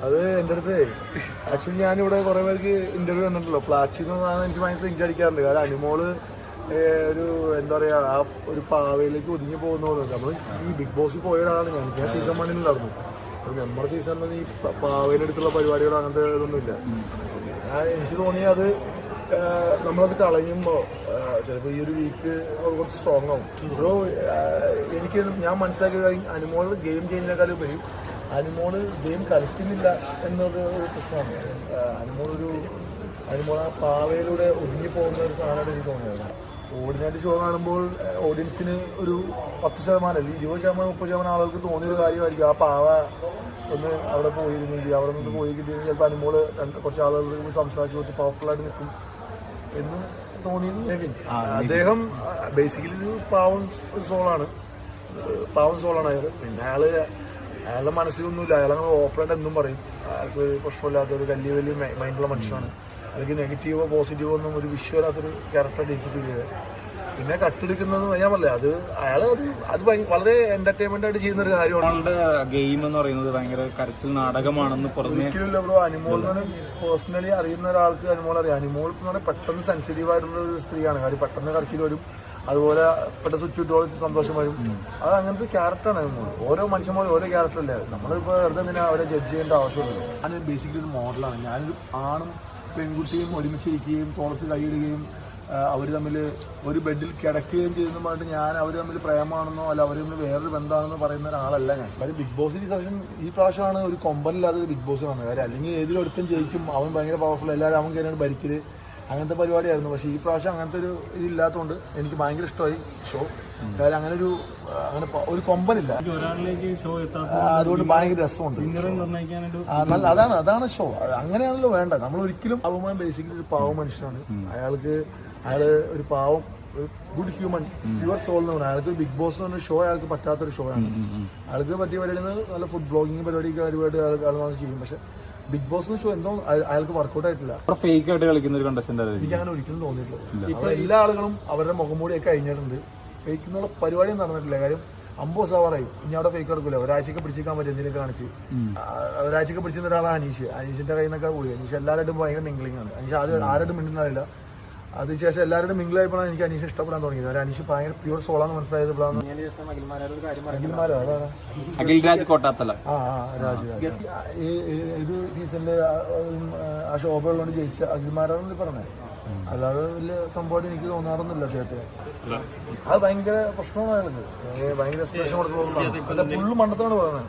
അത് എൻ്റെ അടുത്ത് ആക്ച്വലി ഞാനിവിടെ കുറേ പേർക്ക് ഇന്റർവ്യൂ വന്നിട്ടുള്ളൂ. പ്ലാച്ചിന്ന് എനിക്ക് ഭയങ്കര തിരിച്ചടിക്കാറുണ്ട്. കാരണം അനുമോള് ഒരു എന്താ പറയുക, ആ ഒരു പാവയിലേക്ക് ഒതുങ്ങി പോകുന്ന പോലെ. നമ്മൾ ഈ ബിഗ് ബോസിൽ പോയ ഒരാളാണ് ഞാൻ സീസൺ 1 ഉണ്ടായിരുന്നു. നമ്മുടെ സീസണിൽ ഈ പാവയിലെടുത്തുള്ള പരിപാടികൾ അങ്ങനത്തെ ഇതൊന്നുമില്ല. എനിക്ക് തോന്നി അത് നമ്മളത് കളയുമ്പോൾ ചിലപ്പോൾ ഈ ഒരു വീക്ക് കുറച്ച് സ്ട്രോങ് ആവും. ബ്രോ ഞാൻ മനസ്സിലാക്കിയത് അനുമോൾ ഗെയിം ചെയ്യുന്നതിനേക്കാളും ഉപരി അനുമോള് ഗെയിം കളിക്കുന്നില്ല എന്നത് ഒരു പ്രശ്നമാണ്. അനുമോൾ ആ പാവയിലൂടെ ഒതുങ്ങി പോകുന്ന ഒരു സാധനമായിട്ട് എനിക്ക് തോന്നിയത്. ഓർഡിനറി ഷോ കാണുമ്പോൾ ഓഡിയൻസിന് ഒരു 10% അല്ലെങ്കിൽ 20% 30% ആളുകൾക്ക് തോന്നിയൊരു കാര്യമായിരിക്കും ആ പാവ ഒന്ന് അവിടെ പോയിരുന്നെങ്കിൽ, അവിടെ നിന്ന് പോയി കിട്ടിയെങ്കിൽ ചിലപ്പോൾ അനുമോള് കുറച്ച് ആളുകൾക്ക് സംസാരിച്ച് കുറച്ച് പവർഫുള്ളായിട്ട് നിൽക്കും എന്ന് തോന്നിയത്. അദ്ദേഹം ബേസിക്കലി ഒരു പാവം സോളാണ് അയാൾ. പിന്നെ അയാളുടെ മനസ്സിലൊന്നുമില്ല. അയാളങ്ങനെ ഓപ്പണായിട്ട് എന്നും പറയും. അയാൾക്ക് പ്രശ്നമില്ലാത്ത ഒരു വലിയ മൈൻഡുള്ള മനുഷ്യനാണ്. അല്ലെങ്കിൽ നെഗറ്റീവോ പോസിറ്റീവോ ഒന്നും ഒരു വിഷയമില്ലാത്തൊരു ക്യാരക്ടറായിട്ട് എനിക്ക് ഫീൽ ചെയ്തത്. പിന്നെ കട്ടെടുക്കുന്നത് ഞാൻ പറഞ്ഞില്ല, അത് വളരെ എന്റർടൈൻമെന്റ് ആയിട്ട് ചെയ്യുന്ന ഒരു കാര്യമാണ്. ഗെയിം എന്ന് പറയുന്നത് ഭയങ്കര കരച്ചിൽ നാടകമാണെന്ന് ഒരിക്കലും ബ്രോ. അനുമോൾ പേഴ്സണലി അറിയുന്ന ഒരാൾക്ക് അനുമോൾ അറിയാം. അനുമോൾ എന്ന് പറഞ്ഞാൽ പെട്ടെന്ന് സെൻസിറ്റീവ് ആയിട്ടുള്ള ഒരു സ്ത്രീയാണ്. കാര്യം പെട്ടെന്ന് കരച്ചിൽ വരും, അതുപോലെ പെട്ടെന്ന് സ്വിച്ചിട്ടോളം സന്തോഷം വരും. അത് അങ്ങനത്തെ ക്യാരക്ടറാണ് അനുമോൾ. ഓരോ മനുഷ്യന്മാരും ഓരോ ക്യാരക്ടറല്ലേ. നമ്മളിപ്പോൾ വെറുതെ എന്തിനാ അവരെ ജഡ്ജ് ചെയ്യേണ്ട ആവശ്യമില്ലല്ലോ. ഞാൻ ബേസിക്കലി ഒരു മോഡലാണ്. ഞാനൊരു ആണും പെൺകുട്ടിയും ഒരുമിച്ചിരിക്കുകയും തോളത്ത് കൈയിടുകയും അവർ തമ്മിൽ ഒരു ബെഡിൽ കിടക്കുകയും ചെയ്യുന്ന പറഞ്ഞിട്ട് ഞാൻ അവർ തമ്മിൽ പ്രേമാണെന്നോ അല്ല അവർ തമ്മിൽ വേറൊരു ബന്ധമാണെന്നോ പറയുന്ന ഒരാളല്ല ഞാൻ. കാര്യം ബിഗ് ബോസ് ഈ പ്രാവശ്യമാണ് ഒരു കൊമ്പനില്ലാതെ ബിഗ് ബോസ് കാണുന്നത്. കാര്യം അല്ലെങ്കിൽ ഏതിലൊരുത്തം ജയിക്കും, അവൻ ഭയങ്കര പവർഫുൾ, എല്ലാവരും അവൻ കയറിയാണ് ഭരിക്കല്, അങ്ങനത്തെ പരിപാടിയായിരുന്നു. പക്ഷേ ഈ പ്രാവശ്യം അങ്ങനത്തെ ഒരു ഇതില്ലാത്തതുകൊണ്ട് എനിക്ക് ഭയങ്കര ഇഷ്ടമായി ഷോ. കാര്യം അങ്ങനെ ഒരു കൊമ്പനില്ല, അതുകൊണ്ട് ഭയങ്കര രസമുണ്ട്. അതാണ് ഷോ. അങ്ങനെയാണല്ലോ വേണ്ട. നമ്മൾ ഒരിക്കലും അവൻ ബേസിക്കലി ഒരു പാവം മനുഷ്യനാണ്. അയാള് ഒരു പാവം ഗുഡ് ഹ്യൂമൻ പ്യുവർ സോൾ എന്ന് പറഞ്ഞാൽ അയാൾക്ക് ബിഗ് ബോസ് എന്ന് പറഞ്ഞ ഷോ അയാൾക്ക് പറ്റാത്തൊരു ഷോ ആണ്. അയാൾക്ക് പറ്റിയ പരിപാടി നല്ല ഫുഡ് ബ്ലോഗിങ് പരിപാടിയൊക്കെ അയാൾ ചെയ്യും. പക്ഷെ ബിഗ് ബോസ് ഷോ എന്തോ അയാൾക്ക് വർക്കൗട്ട് ആയിട്ടില്ല. ഫേക്ക് ആയിട്ട് കളിക്കുന്ന ഒരു കണ്ടസ്റ്റന്റ് എനിക്ക് അങ്ങനെ ഒരിക്കലും തോന്നിയിട്ടില്ല. ഇപ്പൊ എല്ലാ ആളുകളും അവരുടെ മുഖംമൂടിയൊക്കെ കഴിഞ്ഞിട്ടുണ്ട്. ഫേക്ക് എന്നുള്ള പരിപാടിയും നടന്നിട്ടില്ല. കാര്യം 50 സവാറായി. ഇനി അവിടെ ഫേക്ക് എടുക്കില്ല. ഒരാഴ്ചയൊക്കെ പിടിച്ചിരിക്കാൻ പറ്റും എന്തെങ്കിലും കാണിച്ച്. ഒരാഴ്ചയൊക്കെ പിടിച്ചിരുന്ന ഒരാളാണ് അനീഷിന്റെ കയ്യിൽ നിന്നൊക്കെ പോയി. അനീഷ് എല്ലാവരുടെയും ഭയങ്കര മിംഗ്ലിംഗ് ആണ്. അനീഷ് ആരും മിണ്ടുന്നറിയില്ല. അതിനുശേഷം എല്ലാവരുടെ മിംഗിളായപ്പോഴാണ് എനിക്ക് അനീഷ് ഇഷ്ടപ്പെടാൻ തുടങ്ങിയത്. അനീഷ് ഭയങ്കര പ്യൂർ സോളാന്ന് മനസ്സിലായത്. ഇത് സീസണില് ആ ശോഭയുള്ളതുകൊണ്ട് ജയിച്ച അഖിൽമാരാണെന്ന് പറഞ്ഞത്. അല്ലാതെ വലിയ സംഭവമായിട്ട് എനിക്ക് തോന്നാറൊന്നുമില്ല അദ്ദേഹത്തിന്. അത് ഭയങ്കര പ്രശ്നമാണ് അയാൾക്ക്. ഭയങ്കര എക്സ്പ്രഷൻ കൊടുത്ത് പോകുന്നതാണ്. ഫുള്ള് മണ്ടത്താണ് പറയുന്നത്.